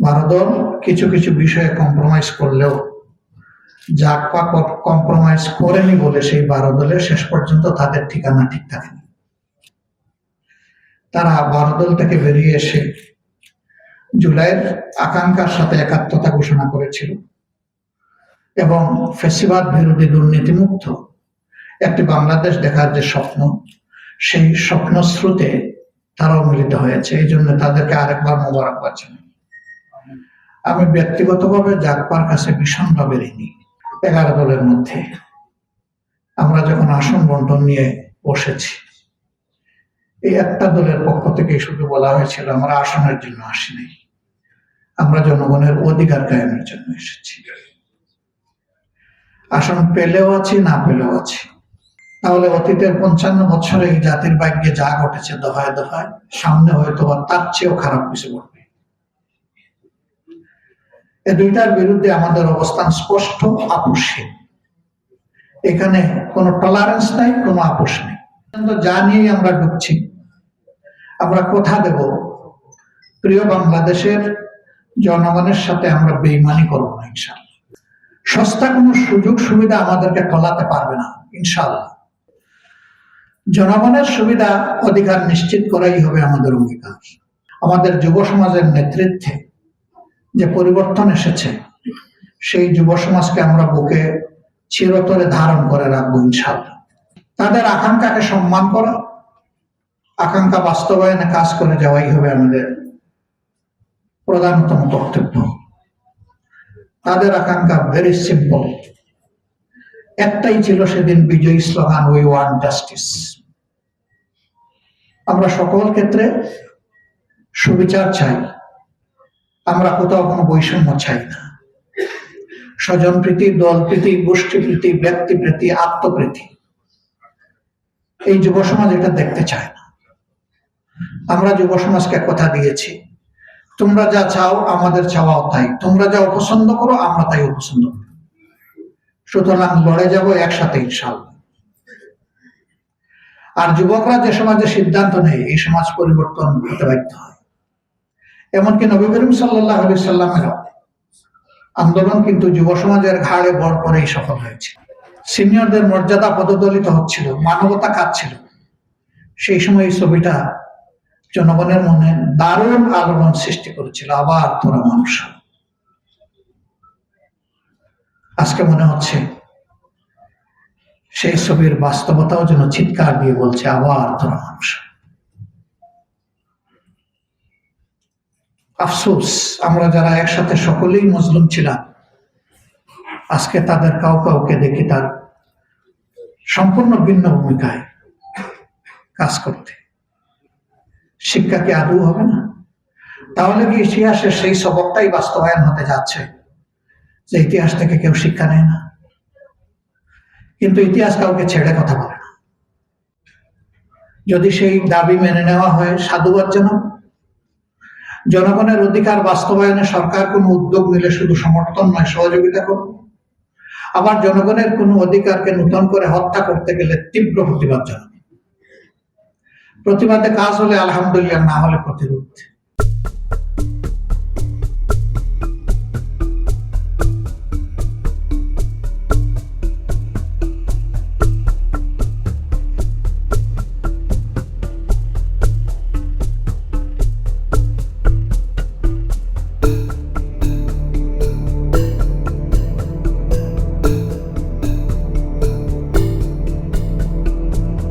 বারোদল কিছু কিছু বিষয়ে কম্প্রোমাইজ করলেও জাকপা কম্প্রোমাইজ করেনি বলে সেই 12 দলের শেষ পর্যন্ত তাদের ঠিকানা ঠিক থাকেনি। তারা 12 দল থেকে বেরিয়ে এসে জুলাইয়ের আকাঙ্ক্ষার সাথে একাত্মতা ঘোষণা করেছিল এবং ফ্যাসিবাদ বিরোধী দুর্নীতিমুক্ত একটি বাংলাদেশ দেখার যে স্বপ্ন, সেই স্বপ্ন স্রোতে তারাও মিলিত হয়েছে। এই জন্য তাদেরকে আরেকবার মোবারকবাদ জানাই। আমি ব্যক্তিগতভাবে জাকপার কাছে ভীষণভাবে ঋণী। 11 দলের মধ্যে আমরা যখন আসন বন্টন নিয়ে বসেছি, এই একটা দলের পক্ষ থেকে শুধু বলা হয়েছিল আমরা আসনের জন্য আসিনি, আমরা জনগণের অধিকার কায়েমের জন্য এসেছি। আসন পেলেও আছি, না পেলেও আছি। তাহলে অতীতের 55 বছরে এই জাতির ভাগ্যে যা ঘটেছে দফায় দফায়, সামনে হয়তো তার চেয়েও খারাপ কিছু ঘটবে। এই দুইটার বিরুদ্ধে আমাদের অবস্থান স্পষ্ট, আপোষহীন। এখানে কোনো টলারেন্স নাই, কোনো আপোষ নেই। যা নিয়ে আমরা ঢুকছি, আমরা কথা দেব প্রিয় বাংলাদেশের জনগণের সাথে আমরা বেইমানি করবো না ইনশাআল্লাহ। সস্তা কোনো সুযোগ সুবিধা আমাদেরকে টলাতে পারবে না ইনশাআল্লাহ। জনগণের সুবিধা অধিকার নিশ্চিত করাই হবে আমাদের অঙ্গীকার। আমাদের যুব সমাজের নেতৃত্বে যে পরিবর্তন এসেছে, সেই যুব সমাজকে আমরা বুকে চিরতরে ধারণ করে রাখবো ইনশাআল্লাহ। তাদের আকাঙ্ক্ষাকে সম্মান করা, আকাঙ্ক্ষা বাস্তবায়নে কাজ করে যাওয়াই হবে আমাদের প্রধানতম কর্তব্য। তাদের আকাঙ্ক্ষা ভেরি সিম্পল, একটাই ছিল সেদিন বিজয়ী স্লোগান, উই ওয়ান্ট জাস্টিস। আমরা সকল ক্ষেত্রে সুবিচার চাই, আমরা কোথাও কোনো বৈষম্য চাই না। স্বজনপ্রীতি, দলপ্রীতি, গোষ্ঠীপ্রীতি, ব্যক্তিপ্রীতি, আত্মপ্রীতি, এই যুব সমাজ এটা দেখতে চায় না। আমরা যুব সমাজকে কথা দিয়েছি, তোমরা যা চাও আমাদের চাওয়াও তাই, তোমরা যা অপছন্দ করো আমরা তাই অপছন্দ করি, সুতরাং লড়ে যাব একসাথে ইনশাআল্লাহ। আর যুবকরা যে সমাজে সিদ্ধান্ত নেয়, এই সমাজ পরিবর্তন হতে বাধ্য হয়। এমনকি নবী করিম সাল্লাল্লাহু আলাইহি সাল্লামের আন্দোলন কিন্তু যুব সমাজের ঘাড়ে বর করেই সফল হয়েছে। সিনিয়রদের মর্যাদা পদদলিত হচ্ছিল, মানবতা কাঁদছিল। সেই সময় এই ছবিটা জনগণের মনে দারুণ আলোড়ন সৃষ্টি করেছিল, আবার তোরা মানুষ। আজকে মনে হচ্ছে সেই ছবির বাস্তবতাও যেন চিৎকার দিয়ে বলছে, আবার তোরা মানুষ। আফসোস, আমরা যারা একসাথে সকলেই মজলুম ছিলাম, আজকে তাদের কাউকে দেখি তার সম্পূর্ণ ভিন্ন ভূমিকায় কাজ করতে। শিক্ষা কি আদৌ হবে না? তাহলে কি ইতিহাসের সেই সবকটাই বাস্তবায়ন হতে যাচ্ছে যে ইতিহাস থেকে কেউ শিক্ষা নেয় না? কিন্তু ইতিহাস কাউকে ছেড়ে কথা বলে না। যদি সেই দাবি মেনে নেওয়া হয়, সাধুবাদজনক। জনগণের অধিকার বাস্তবায়নে সরকার কোনো উদ্যোগ নিলে শুধু সমর্থন নয়, সহযোগিতা করবে। আবার জনগণের কোনো অধিকারকে নূতন করে হত্যা করতে গেলে তীব্র প্রতিবাদ জানাবে। প্রতিবাদে কাজ হলে আলহামদুলিল্লাহ, না হলে প্রতিরোধ।